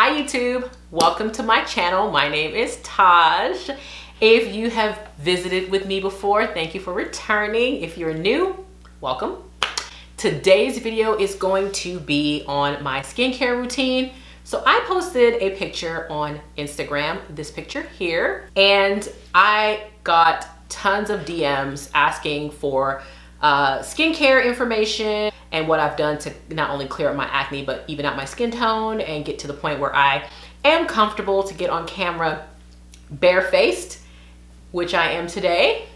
Hi YouTube, welcome to my channel. My name is Taj. If you have visited with me before, thank you for returning. If you're new, welcome. Today's video is going to be on my skincare routine. So I posted a picture on Instagram, this picture here, and I got tons of DMs asking for skincare information and what I've done to not only clear up my acne, but even out my skin tone and get to the point where I am comfortable to get on camera barefaced, which I am today.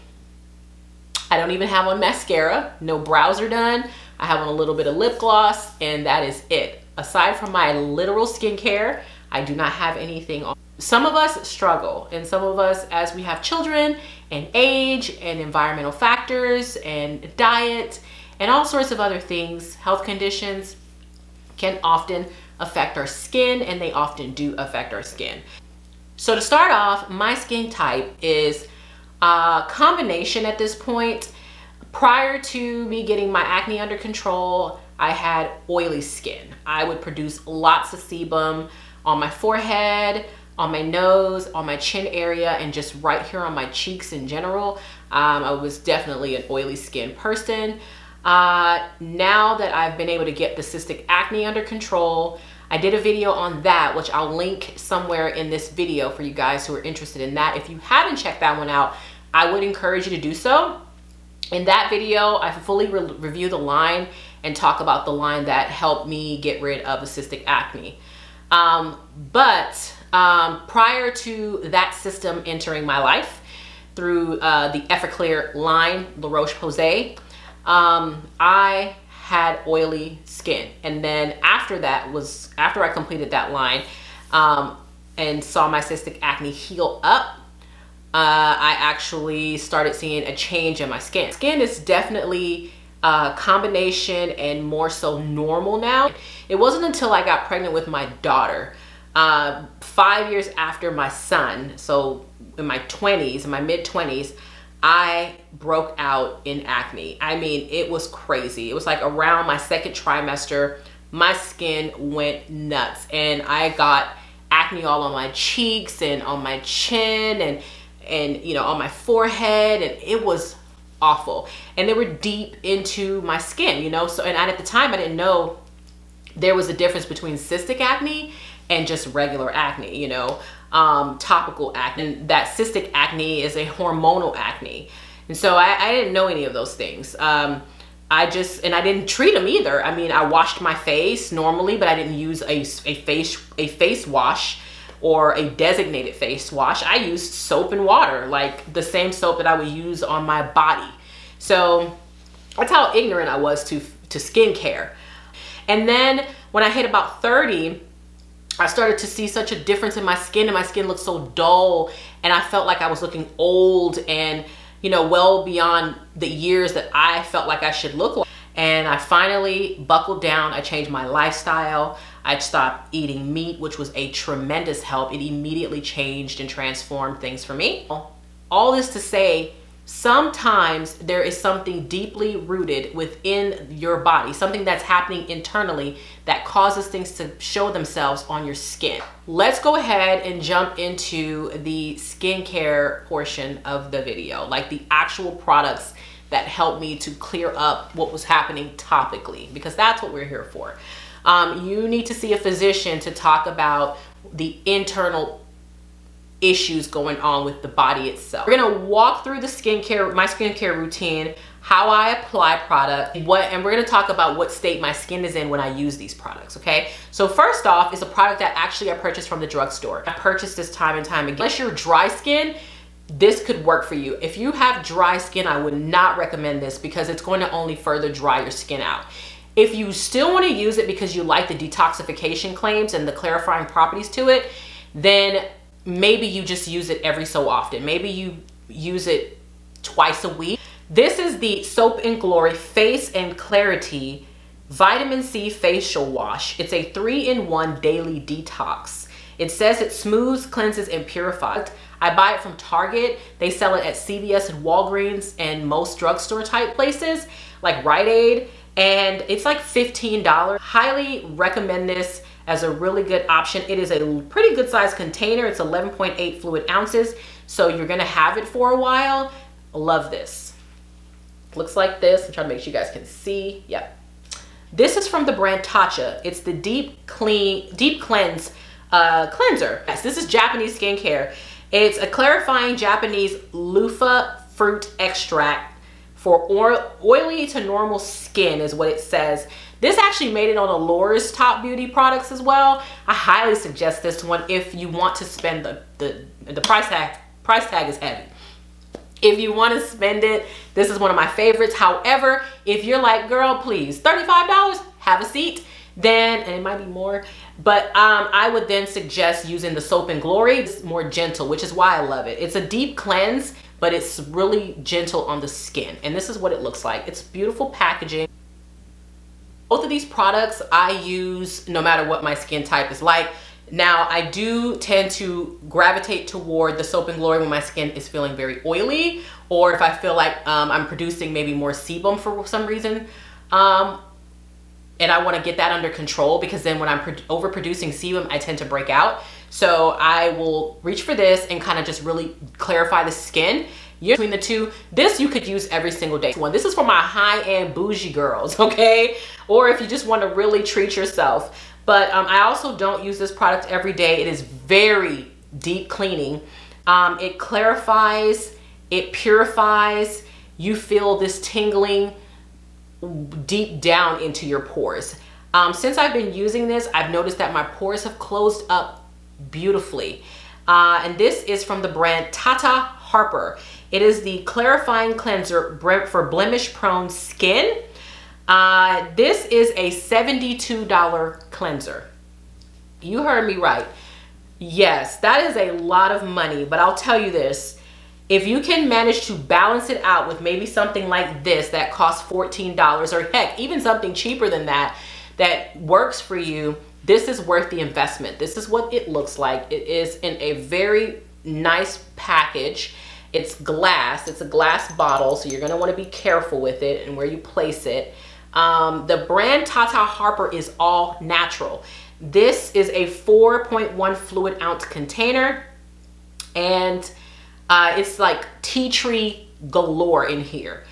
I don't even have on mascara, no brows are done. I have on a little bit of lip gloss and that is it. Aside from my literal skincare, I do not have anything on. Some of us struggle, and some of us, as we have children and age and environmental factors and diet and all sorts of other things, health conditions can often affect our skin, and they often do affect our skin. So to start off, my skin type is a combination at this point. Prior to me getting my acne under control, I had oily skin. I would produce lots of sebum on my forehead, on my nose, on my chin area, and just right here on my cheeks in general. I was definitely an oily skin person. Now that I've been able to get the cystic acne under control, I did a video on that, which I'll link somewhere in this video for you guys who are interested in that. If you haven't checked that one out, I would encourage you to do so. In that video, I fully review the line and talk about the line that helped me get rid of the cystic acne. Prior to that system entering my life through the Everclear line, La Roche-Posay, I had oily skin. And then after I completed that line and saw my cystic acne heal up, I actually started seeing a change in my skin. Skin is definitely a combination and more so normal now. It wasn't until I got pregnant with my daughter, 5 years after my son, so in my 20s, in my mid-20s, I broke out in acne. I mean, it was crazy. It was like around my second trimester, my skin went nuts and I got acne all on my cheeks and on my chin and you know, on my forehead, and it was awful. And they were deep into my skin, you know? So, and at the time I didn't know there was a difference between cystic acne and just regular acne, you know, topical acne. And that cystic acne is a hormonal acne. And so I didn't know any of those things. I didn't treat them either. I mean, I washed my face normally, but I didn't use a face wash or a designated face wash. I used soap and water, like the same soap that I would use on my body. So that's how ignorant I was to skincare. And then when I hit about 30, I started to see such a difference in my skin, and my skin looked so dull, and I felt like I was looking old and, you know, well beyond the years that I felt like I should look like. And I finally buckled down. I changed my lifestyle. I stopped eating meat, which was a tremendous help. It immediately changed and transformed things for me. All this to say, sometimes there is something deeply rooted within your body, something that's happening internally that causes things to show themselves on your skin. Let's go ahead and jump into the skincare portion of the video, like the actual products that helped me to clear up what was happening topically, because that's what we're here for. You need to see a physician to talk about the internal issues going on with the body itself. We're gonna walk through my skincare routine, how I apply product, and we're gonna talk about what state my skin is in when I use these products, okay? So first off is a product that actually I purchased from the drugstore. I purchased this time and time again. Unless you're dry skin, this could work for you. If you have dry skin, I would not recommend this because it's going to only further dry your skin out. If you still want to use it because you like the detoxification claims and the clarifying properties to it, then maybe you just use it every so often. Maybe you use it twice a week. This is the Soap and Glory Face and Clarity Vitamin C Facial Wash. It's a 3-in-1 daily detox. It says it smooths, cleanses, and purifies. I buy it from Target. They sell it at CVS and Walgreens and most drugstore type places like Rite Aid. And it's like $15. Highly recommend this as a really good option. It is a pretty good sized container. It's 11.8 fluid ounces. So you're gonna have it for a while. Love this. Looks like this. I'm trying to make sure you guys can see. Yep. This is from the brand Tatcha. It's the deep cleanse cleanser. Yes, this is Japanese skincare. It's a clarifying Japanese loofah fruit extract for oily to normal skin is what it says. This actually made it on Allure's top beauty products as well. I highly suggest this one if you want to spend the price tag. Price tag is heavy. If you want to spend it, this is one of my favorites. However, if you're like, girl, please, $35, have a seat, then, and it might be more, but I would then suggest using the Soap and Glory. It's more gentle, which is why I love it. It's a deep cleanse, but it's really gentle on the skin. And this is what it looks like. It's beautiful packaging. Both of these products I use no matter what my skin type is like. Now, I do tend to gravitate toward the Soap and Glory when my skin is feeling very oily, or if I feel like I'm producing maybe more sebum for some reason, and I want to get that under control, because then when I'm overproducing sebum, I tend to break out. So I will reach for this and kind of just really clarify the skin. Between the two, this you could use every single day. This is for my high-end bougie girls, okay? Or if you just want to really treat yourself. But I also don't use this product every day. It is very deep cleaning. It clarifies, it purifies. You feel this tingling deep down into your pores. Since I've been using this, I've noticed that my pores have closed up beautifully. And this is from the brand Tata Harper. It is the clarifying cleanser for blemish-prone skin. This is a $72 cleanser. You heard me right. Yes, that is a lot of money, but I'll tell you this. If you can manage to balance it out with maybe something like this that costs $14, or heck, even something cheaper than that, that works for you, this is worth the investment. This is what it looks like. It is in a very nice package. It's glass. It's a glass bottle, so you're going to want to be careful with it and where you place it. The brand Tata Harper is all natural. This is a 4.1 fluid ounce container, and it's like tea tree galore in here.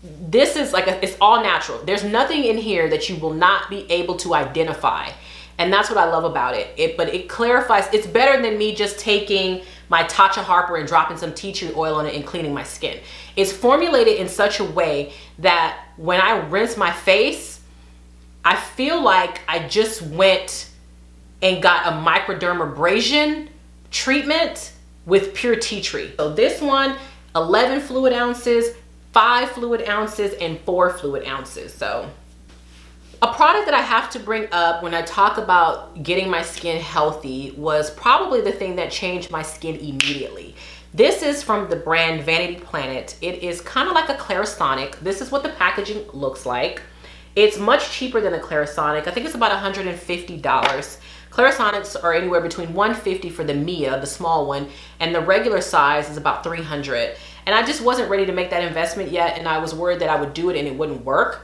This is like it's all natural. There's nothing in here that you will not be able to identify. And that's what I love about it. But it clarifies. It's better than me just taking my Tatcha Harper and dropping some tea tree oil on it and cleaning my skin. It's formulated in such a way that when I rinse my face, I feel like I just went and got a microdermabrasion treatment with pure tea tree. So this one, 11 fluid ounces, 5 fluid ounces, and 4 fluid ounces. So a product that I have to bring up when I talk about getting my skin healthy was probably the thing that changed my skin immediately. This is from the brand Vanity Planet. It is kind of like a Clarisonic. This is what the packaging looks like. It's much cheaper than a Clarisonic. I think it's about $150. Clarisonics are anywhere between $150 for the Mia, the small one, and the regular size is about $300. And I just wasn't ready to make that investment yet, and I was worried that I would do it and it wouldn't work.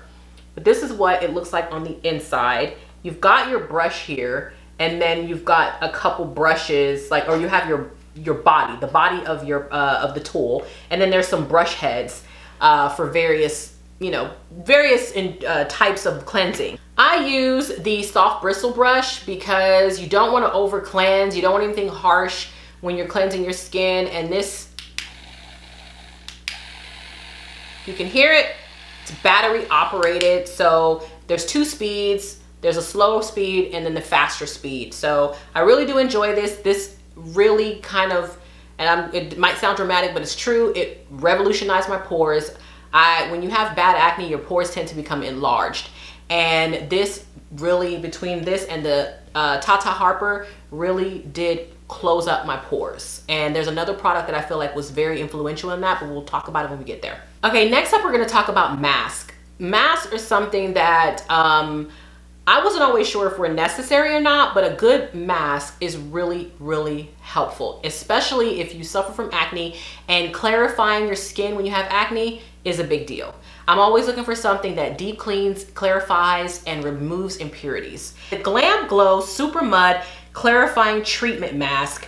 But this is what it looks like on the inside. You've got your brush here, and then you've got a couple brushes, like, or you have your body, the body of your of the tool, and then there's some brush heads for various, types of cleansing. I use the soft bristle brush because you don't want to over cleanse. You don't want anything harsh when you're cleansing your skin. And this, you can hear it. It's battery operated. So there's 2 speeds. There's a slow speed and then the faster speed. So I really do enjoy this. This really kind of, and it might sound dramatic, but it's true. It revolutionized my pores. When you have bad acne, your pores tend to become enlarged. And this really, between this and the Tata Harper, really did close up my pores. And there's another product that I feel like was very influential in that, but we'll talk about it when we get there. Okay, next up we're gonna talk about masks. Masks are something that I wasn't always sure if were necessary or not, but a good mask is really, really helpful, especially if you suffer from acne, and clarifying your skin when you have acne is a big deal. I'm always looking for something that deep cleans, clarifies, and removes impurities. The Glam Glow Super Mud Clarifying Treatment Mask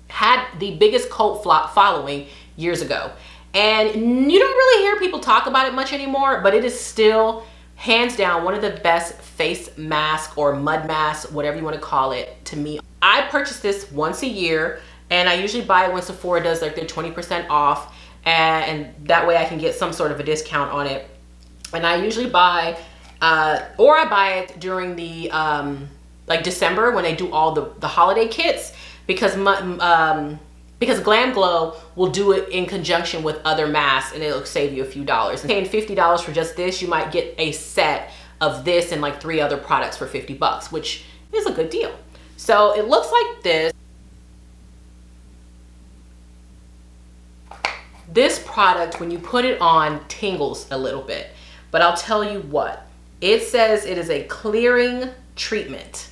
had the biggest cult following years ago. And you don't really hear people talk about it much anymore, but it is still hands down one of the best face mask or mud mask, whatever you want to call it, to me. I purchase this once a year, and I usually buy it when Sephora does like their 20% off, and that way I can get some sort of a discount on it. And I usually buy, or I buy it during the like December when they do all the holiday kits, because Glam Glow will do it in conjunction with other masks, and it'll save you a few dollars. And paying $50 for just this, you might get a set of this and like 3 other products for 50 bucks, which is a good deal. So it looks like this. This product, when you put it on, tingles a little bit, but I'll tell you what, it says it is a clearing treatment.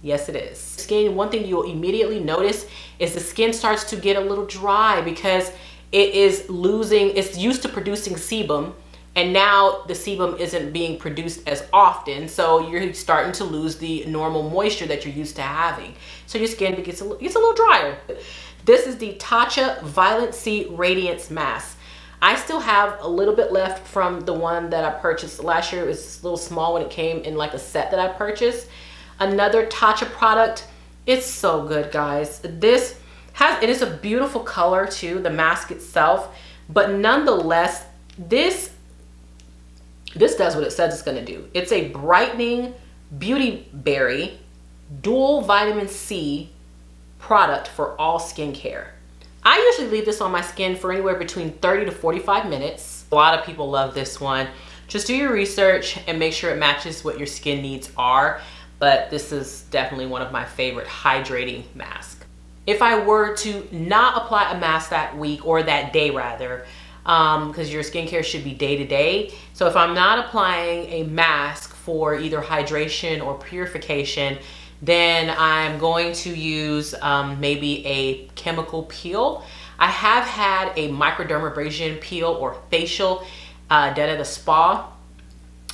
Yes, it is. Skin, one thing you'll immediately notice is the skin starts to get a little dry because it is losing, it's used to producing sebum, and now the sebum isn't being produced as often, so you're starting to lose the normal moisture that you're used to having. So your skin gets a little drier. This is the Tatcha Violent C Radiance Mask. I still have a little bit left from the one that I purchased last year. It was a little small when it came in like a set that I purchased. Another Tatcha product. It's so good, guys. This has, it is a beautiful color too, the mask itself, but nonetheless, this does what it says it's gonna do. It's a brightening beauty berry dual vitamin C product for all skincare. I usually leave this on my skin for anywhere between 30 to 45 minutes. A lot of people love this one. Just do your research and make sure it matches what your skin needs are. But this is definitely one of my favorite hydrating masks. If I were to not apply a mask that week, or that day rather, because your skincare should be day to day. So if I'm not applying a mask for either hydration or purification, then I'm going to use maybe a chemical peel. I have had a microdermabrasion peel or facial done at a spa.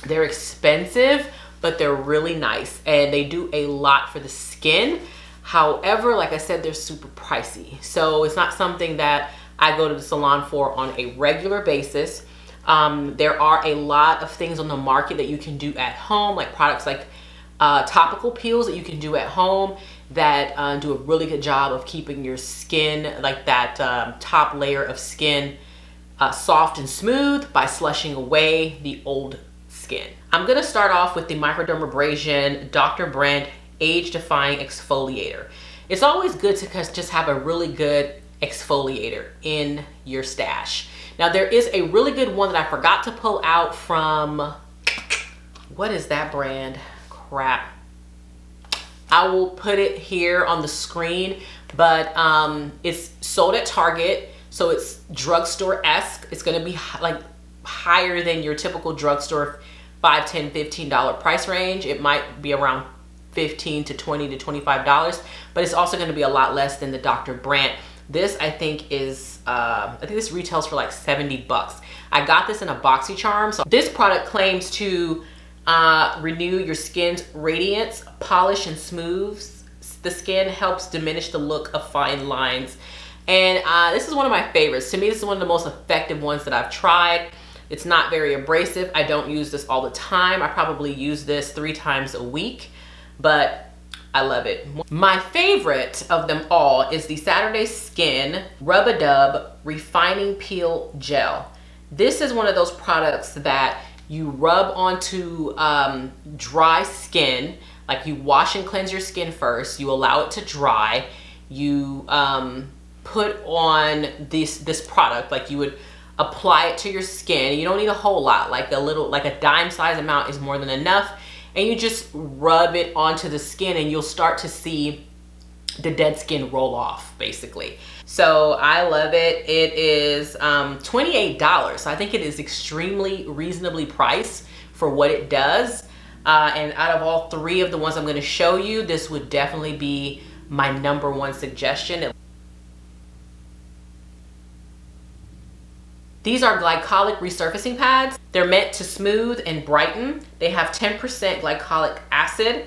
They're expensive, but they're really nice, and they do a lot for the skin. However, like I said, they're super pricey. So it's not something that I go to the salon for on a regular basis. There are a lot of things on the market that you can do at home, like products like topical peels that you can do at home that do a really good job of keeping your skin, like that top layer of skin, soft and smooth by slushing away the old skin. I'm gonna start off with the Microdermabrasion Dr. Brandt Age Defying Exfoliator. It's always good to just have a really good exfoliator in your stash. Now there is a really good one that I forgot to pull out from, what is that brand? Crap. I will put it here on the screen, but it's sold at Target, so it's drugstore-esque. It's gonna be like higher than your typical drugstore $5, $10, $15 price range. It might be around $15 to $20 to $25, but it's also going to be a lot less than the Dr. Brandt. This I think is I think this retails for like 70 bucks. I got this in a BoxyCharm. So this product claims to renew your skin's radiance, polish and smooths the skin, helps diminish the look of fine lines. And this is one of my favorites. To me, this is one of the most effective ones that I've tried. It's not very abrasive. I don't use this all the time. I probably use this 3 times a week, but I love it. My favorite of them all is the Saturday Skin Rub-A-Dub Refining Peel Gel. This is one of those products that you rub onto dry skin. Like, you wash and cleanse your skin first, you allow it to dry, you put on this product, like you would apply it to your skin. You don't need a whole lot, like a dime size amount is more than enough, and you just rub it onto the skin and you'll start to see the dead skin roll off, basically. So I love it. It is $28, so I think it is extremely reasonably priced for what it does. And out of all 3 of the ones I'm going to show you, this would definitely be my #1 suggestion. These are glycolic resurfacing pads. They're meant to smooth and brighten. They have 10% glycolic acid.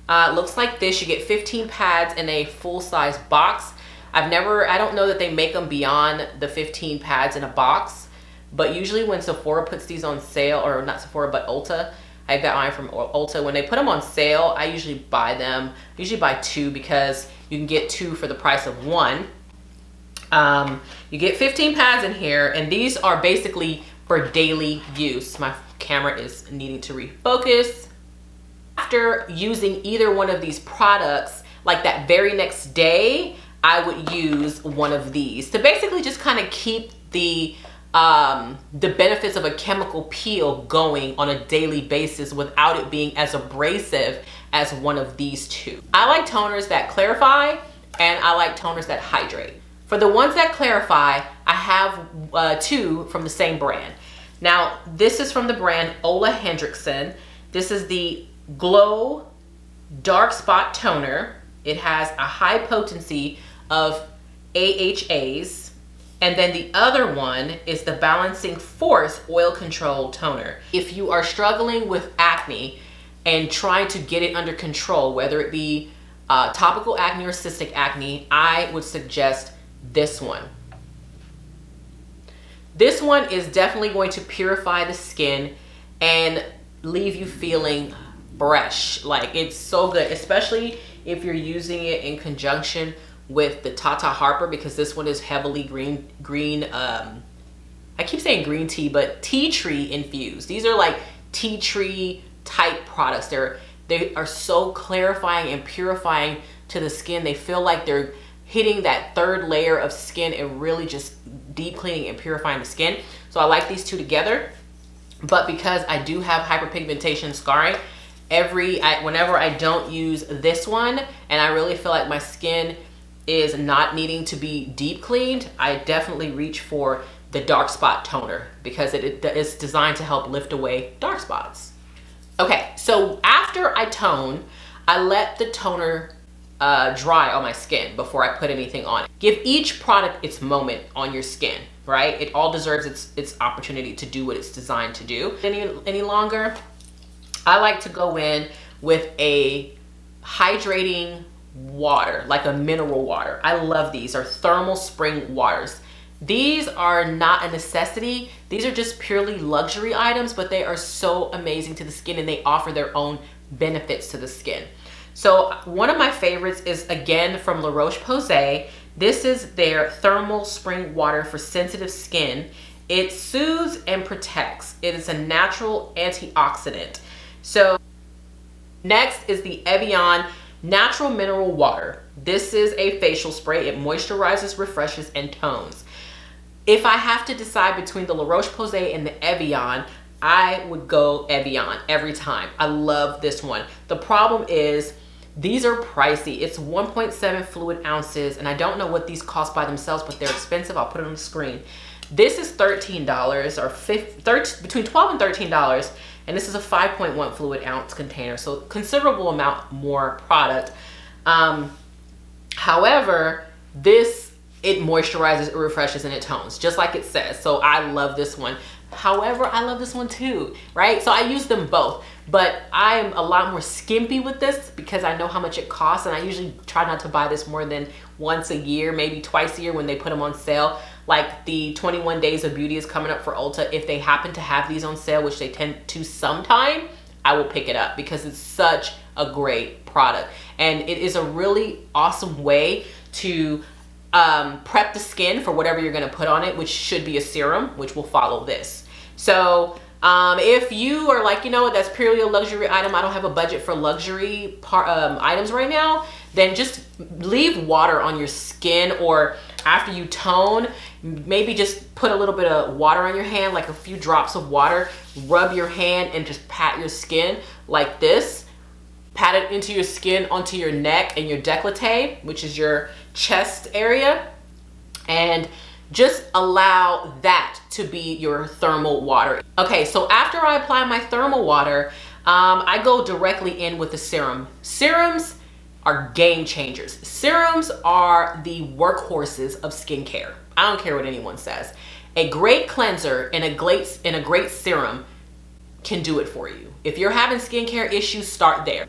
Looks like this. You get 15 pads in a full-size box. I don't know that they make them beyond the 15 pads in a box, but usually when Sephora puts these on sale, or not Sephora, but Ulta, I got mine from Ulta. When they put them on sale, I usually buy them. I usually buy 2 because you can get 2 for the price of 1. You get 15 pads in here, and these are basically for daily use. My camera is needing to refocus. After using either one of these products, like that very next day, I would use one of these to basically just kind of keep the benefits of a chemical peel going on a daily basis without it being as abrasive as one of these 2. I like toners that clarify, and I like toners that hydrate. For the ones that clarify, I have 2 from the same brand. Now, this is from the brand Ole Henriksen. This is the Glow Dark Spot Toner. It has a high potency of AHAs. And then the other one is the Balancing Force Oil Control Toner. If you are struggling with acne and trying to get it under control, whether it be topical acne or cystic acne, I would suggest this one. This one is definitely going to purify the skin and leave you feeling fresh. Like, it's so good, especially if you're using it in conjunction with the Tata Harper, because this one is heavily green I keep saying green tea, but tea tree infused. These are like tea tree type products. They are so clarifying and purifying to the skin. They feel like they're hitting that 3rd layer of skin and really just deep cleaning and purifying the skin. So I like these 2 together. But because I do have hyperpigmentation scarring, whenever I don't use this one and I really feel like my skin is not needing to be deep cleaned, I definitely reach for the dark spot toner because it is designed to help lift away dark spots. Okay, so after I tone, I let the toner dry on my skin before I put anything on it. Give each product its moment on your skin, right? It all deserves its opportunity to do what it's designed to do. Any longer, I like to go in with a hydrating water, like a mineral water. I love these. Are thermal spring waters. These are not a necessity. These are just purely luxury items, but they are so amazing to the skin and they offer their own benefits to the skin. So one of my favorites is again from La Roche-Posay. This is their thermal spring water for sensitive skin. It soothes and protects. It is a natural antioxidant. So next is the Evian Natural Mineral Water. This is a facial spray. It moisturizes, refreshes, and tones. If I have to decide between the La Roche-Posay and the Evian, I would go Evian every time. I love this one. The problem is these are pricey. It's 1.7 fluid ounces, and I don't know what these cost by themselves, but they're expensive. I'll put it on the screen. This is $13 or between $12 and $13. And this is a 5.1 fluid ounce container, so considerable amount more product. However, it moisturizes, it refreshes, and it tones, just like it says. So I love this one. However, I love this one too, right? So I use them both, but I am a lot more skimpy with this because I know how much it costs, and I usually try not to buy this more than once a year, maybe twice a year when they put them on sale. Like the 21 Days of Beauty is coming up for Ulta. If they happen to have these on sale, which they tend to sometime, I will pick it up because it's such a great product. And it is a really awesome way to prep the skin for whatever you're gonna put on it, which should be a serum, which will follow this. So if you are like, you know what, that's purely a luxury item, I don't have a budget for luxury items right now, then just leave water on your skin, or after you tone, maybe just put a little bit of water on your hand, like a few drops of water, rub your hand and just pat your skin like this. Pat it into your skin, onto your neck and your décolleté, which is your chest area, and just allow that to be your thermal water. Okay, so after I apply my thermal water, I go directly in with the serum. Serums are game changers. Serums are the workhorses of skincare. I don't care what anyone says. A great cleanser and a great serum can do it for you. If you're having skincare issues, start there.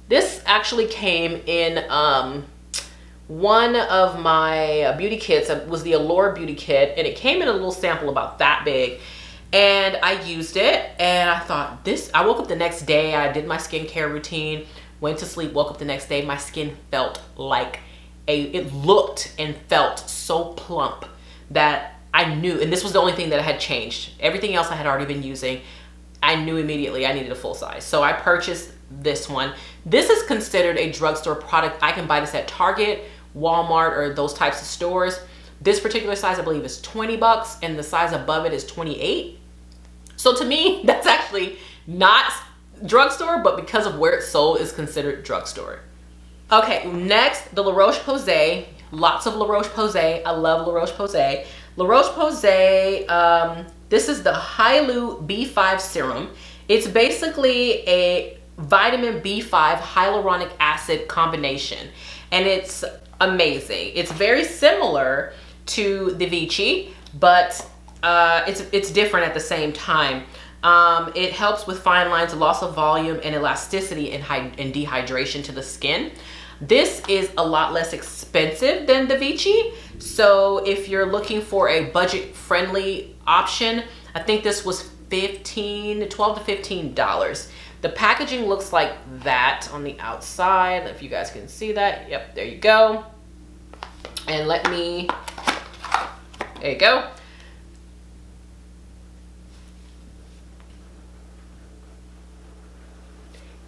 This actually came in one of my beauty kits. It was the Allure beauty kit, and it came in a little sample about that big. And I used it, and I thought I woke up the next day, I did my skincare routine, went to sleep, woke up the next day, my skin felt like it looked and felt so plump that I knew, and this was the only thing that I had changed. Everything else I had already been using. I knew immediately I needed a full size. So I purchased this one. This is considered a drugstore product. I can buy this at Target, Walmart, or those types of stores. This particular size, I believe, is 20 bucks, and the size above it is 28. So to me, that's actually not drugstore, but because of where it's sold, it's considered drugstore. Okay, next, the La Roche-Posay. Lots of La Roche-Posay. I love La Roche-Posay. La Roche-Posay, this is the Hyaloo B5 serum. It's basically a vitamin B5 hyaluronic acid combination, and it's amazing. It's very similar to the Vichy, but it's different at the same time. It helps with fine lines, loss of volume, and elasticity and dehydration to the skin. This is a lot less expensive than the Vichy, so if you're looking for a budget-friendly option, I think this was $12 to $15. The packaging looks like that on the outside. If you guys can see that. Yep, there you go. And there you go.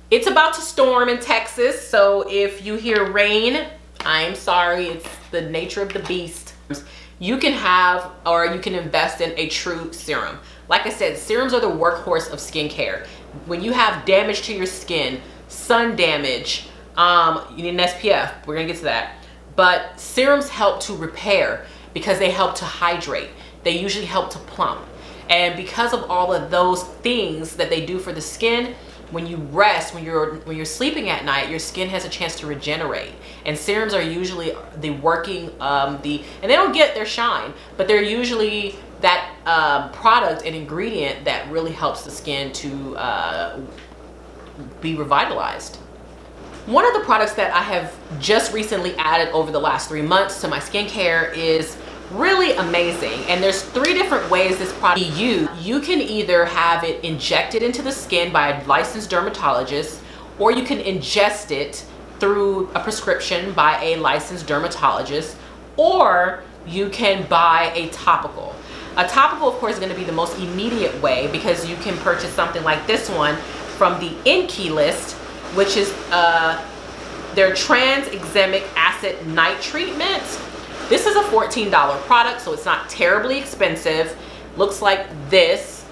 It's about to storm in Texas, so if you hear rain, I'm sorry, it's the nature of the beast. You can have, or you can invest in a true serum. Like I said, serums are the workhorse of skincare. When you have damage to your skin, sun damage, you need an SPF, we're gonna get to that. But serums help to repair because they help to hydrate. They usually help to plump. And because of all of those things that they do for the skin, when you rest, when you're sleeping at night, your skin has a chance to regenerate. And serums are usually the working, and they don't get their shine, but they're usually that product and ingredient that really helps the skin to be revitalized. One of the products that I have just recently added over the last 3 months to my skincare is really amazing, and there's 3 different ways this product can be used. You can either have it injected into the skin by a licensed dermatologist, or you can ingest it through a prescription by a licensed dermatologist, or you can buy a topical. A topical, of course, is going to be the most immediate way because you can purchase something like this one from the INKEY list, which is their tranexamic acid night treatment. This is a $14 product, so it's not terribly expensive. Looks like this.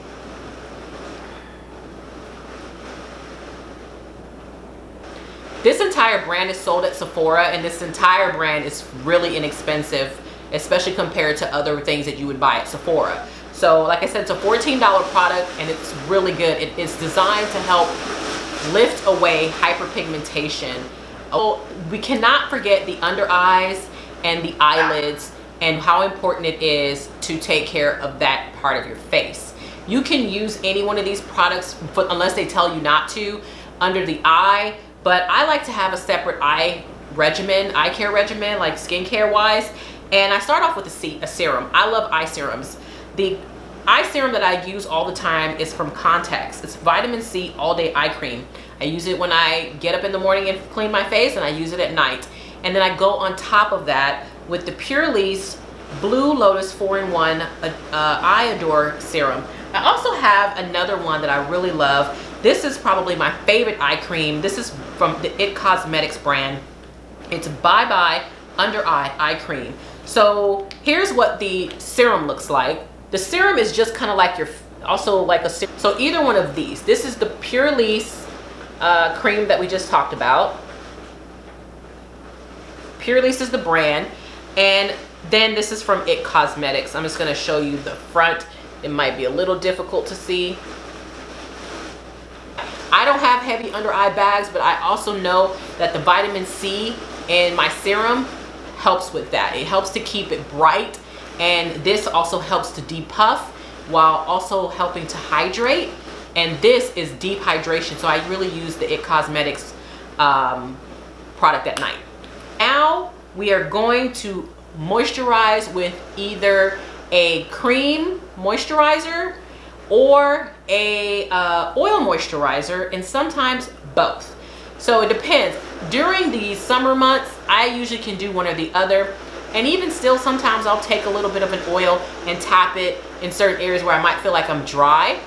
This entire brand is sold at Sephora, and this entire brand is really inexpensive, especially compared to other things that you would buy at Sephora. So like I said, it's a $14 product, and it's really good. It is designed to help lift away hyperpigmentation. Oh, we cannot forget the under eyes and the eyelids and how important it is to take care of that part of your face. You can use any one of these products, unless they tell you not to, under the eye, but I like to have a separate eye care regimen, like skincare wise, and I start off with a serum. I love eye serums. The eye serum that I use all the time is from Context. It's vitamin C all day eye cream. I use it when I get up in the morning and clean my face, and I use it at night. And then I go on top of that with the Purlisse Blue Lotus 4-in-1 Eye Adore Serum. I also have another one that I really love. This is probably my favorite eye cream. This is from the IT Cosmetics brand. It's Bye Bye Under Eye Cream. So here's what the serum looks like. The serum is just kind of like a serum. So either one of these. This is the Purlisse cream that we just talked about. Purlisse is the brand, and then this is from IT Cosmetics. I'm just going to show you the front. It might be a little difficult to see. I don't have heavy under eye bags, but I also know that the vitamin C in my serum helps with that. It helps to keep it bright And this also helps to depuff while also helping to hydrate. And this is deep hydration. So I really use the It Cosmetics product at night. Now we are going to moisturize with either a cream moisturizer or a oil moisturizer, and sometimes both. So it depends. During the summer months, I usually can do one or the other. And even still, sometimes I'll take a little bit of an oil and tap it in certain areas where I might feel like I'm dry.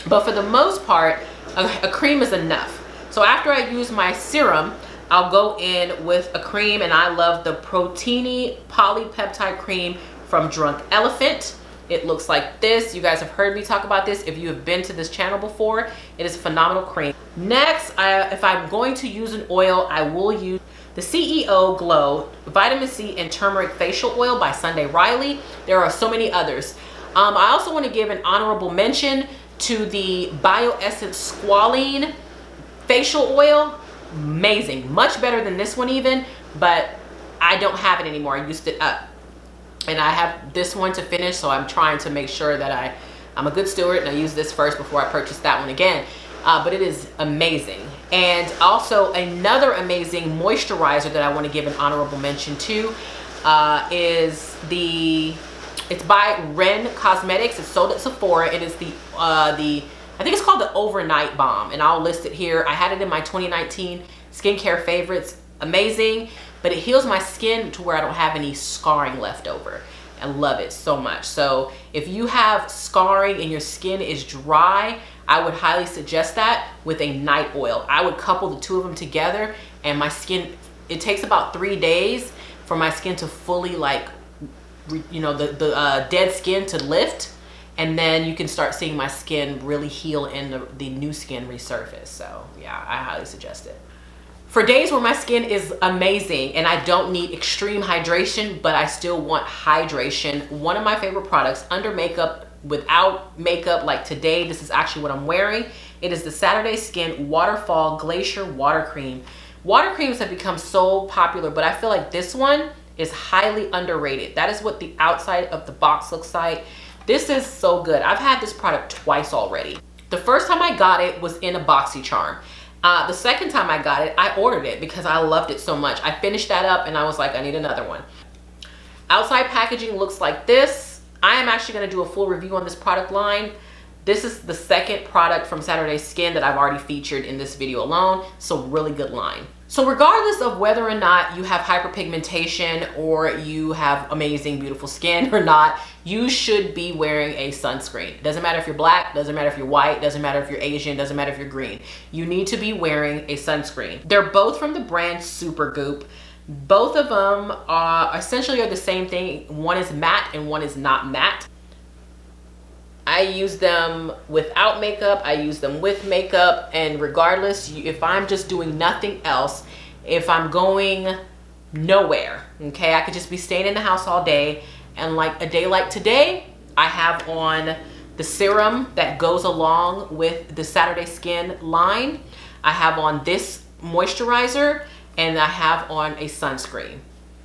But for the most part, a cream is enough. So after I use my serum, I'll go in with a cream, and I love the Proteini Polypeptide Cream from Drunk Elephant. It looks like this. You guys have heard me talk about this. If you have been to this channel before, it is a phenomenal cream. Next, if I'm going to use an oil, I will use the CEO Glow Vitamin C and Turmeric Facial Oil by Sunday Riley. There are so many others. I also want to give an honorable mention to the BioEssence Squalene Facial Oil. Amazing. Much better than this one even, but I don't have it anymore. I used it up. And I have this one to finish, so I'm trying to make sure that I'm a good steward and I use this first before I purchase that one again. But it is amazing. And also another amazing moisturizer that I want to give an honorable mention to is it's by Ren Cosmetics. It's sold at Sephora. It is I think it's called the Overnight Balm, and I'll list it here. I had it in my 2019 skincare favorites. Amazing, but it heals my skin to where I don't have any scarring left over. I love it so much. So if you have scarring and your skin is dry, I would highly suggest that with a night oil. I would couple the two of them together, and my skin, it takes about 3 days for my skin to fully, like, you know, the dead skin to lift, and then you can start seeing my skin really heal and the new skin resurface. So yeah, I highly suggest it. For days where my skin is amazing and I don't need extreme hydration, but I still want hydration, one of my favorite products under makeup, without makeup, like today, this is actually what I'm wearing. It is the Saturday Skin Waterfall Glacier Water Cream. Water creams have become so popular, but I feel like this one is highly underrated. That is what the outside of the box looks like. This is so good. I've had this product twice already. The first time I got it was in a BoxyCharm. The second time I got it, I ordered it because I loved it so much. I finished that up and I was like, I need another one. Outside packaging looks like this. I am actually going to do a full review on this product line. This is the second product from Saturday Skin that I've already featured in this video alone. So really good line. So regardless of whether or not you have hyperpigmentation or you have amazing, beautiful skin or not, you should be wearing a sunscreen. It doesn't matter if you're black, doesn't matter if you're white, doesn't matter if you're Asian, doesn't matter if you're green. You need to be wearing a sunscreen. They're both from the brand Supergoop. Both of them are essentially the same thing. One is matte and one is not matte. I use them without makeup, I use them with makeup, and regardless, if I'm just doing nothing else, if I'm going nowhere, okay, I could just be staying in the house all day, and like a day like today, I have on the serum that goes along with the Saturday Skin line. I have on this moisturizer, and I have on a sunscreen.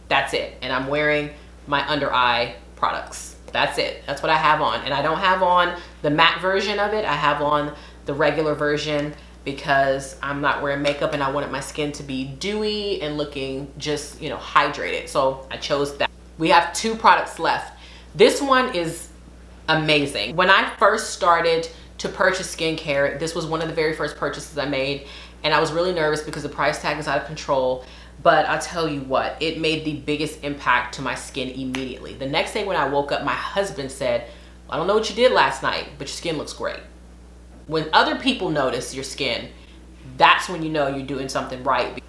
That's it, and I'm wearing my under eye products. That's it. That's what I have on. And I don't have on the matte version of it. I have on the regular version because I'm not wearing makeup and I wanted my skin to be dewy and looking just, you know, hydrated. So I chose that. We have 2 products left. This one is amazing. When I first started to purchase skincare, this was one of the very first purchases I made. And I was really nervous because the price tag is out of control. But I'll tell you what, it made the biggest impact to my skin immediately. The next day when I woke up, my husband said, I don't know what you did last night, but your skin looks great. When other people notice your skin, that's when you know you're doing something right.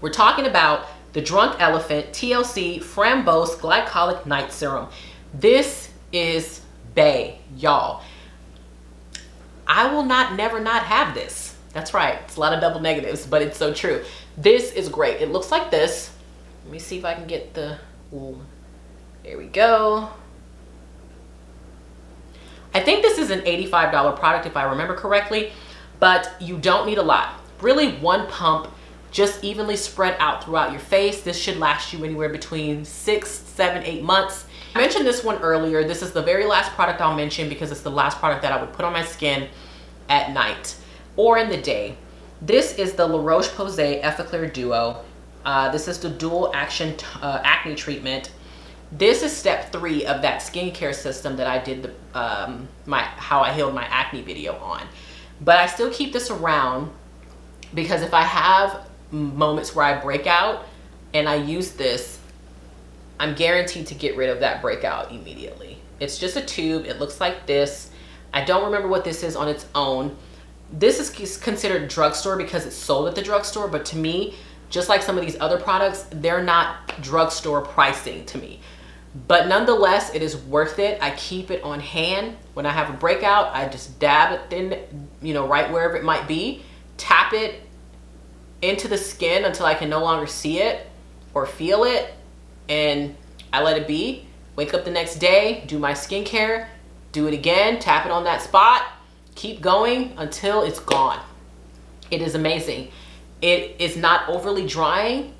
We're talking about the Drunk Elephant TLC Framboise Glycolic Night Serum. This is bae, y'all. I will never not have this. That's right, it's a lot of double negatives, but it's so true. This is great. It looks like this. Let me see if I can get the, ooh, there we go. I think this is an $85 product if I remember correctly, but you don't need a lot. Really 1 pump, just evenly spread out throughout your face. This should last you anywhere between 6, 7, 8 months. I mentioned this one earlier. This is the very last product I'll mention because it's the last product that I would put on my skin at night or in the day. This is the La Roche-Posay Effaclar Duo. This is the dual action acne treatment. This is step 3 of that skincare system that I did how I healed my acne video on. But I still keep this around because if I have moments where I break out and I use this, I'm guaranteed to get rid of that breakout immediately. It's just a tube. It looks like this. I don't remember what this is on its own. This is considered drugstore because it's sold at the drugstore, but to me, just like some of these other products, they're not drugstore pricing to me. But nonetheless, it is worth it. I keep it on hand. When I have a breakout, I just dab it in, you know, right wherever it might be, tap it into the skin until I can no longer see it or feel it, and I let it be. Wake up the next day, do my skincare, do it again, tap it on that spot, keep going until it's gone. It is amazing. It is not overly drying.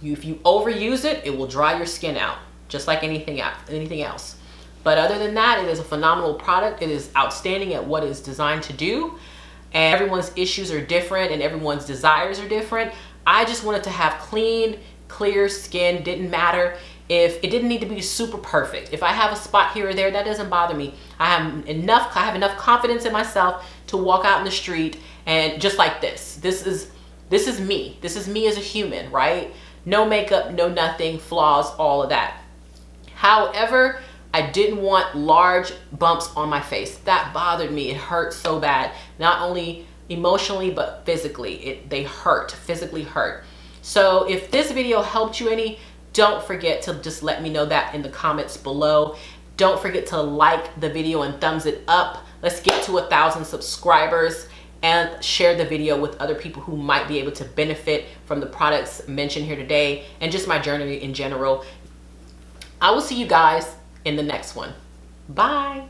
If you overuse it, it will dry your skin out, just like anything else. But other than that, it is a phenomenal product. It is outstanding at what it's designed to do. And everyone's issues are different and everyone's desires are different. I just wanted to have clean, clear skin. Didn't matter if it didn't need to be super perfect. If I have a spot here or there, that doesn't bother me. I have enough confidence in myself to walk out in the street and just like this. This is me. This is me as a human, right? No makeup, no nothing, flaws, all of that. However, I didn't want large bumps on my face. That bothered me. It hurt so bad. Not only emotionally, but physically. They hurt, physically hurt. So if this video helped you any, don't forget to just let me know that in the comments below. Don't forget to like the video and thumbs it up. Let's get to 1,000 subscribers and share the video with other people who might be able to benefit from the products mentioned here today and just my journey in general. I will see you guys in the next one. Bye.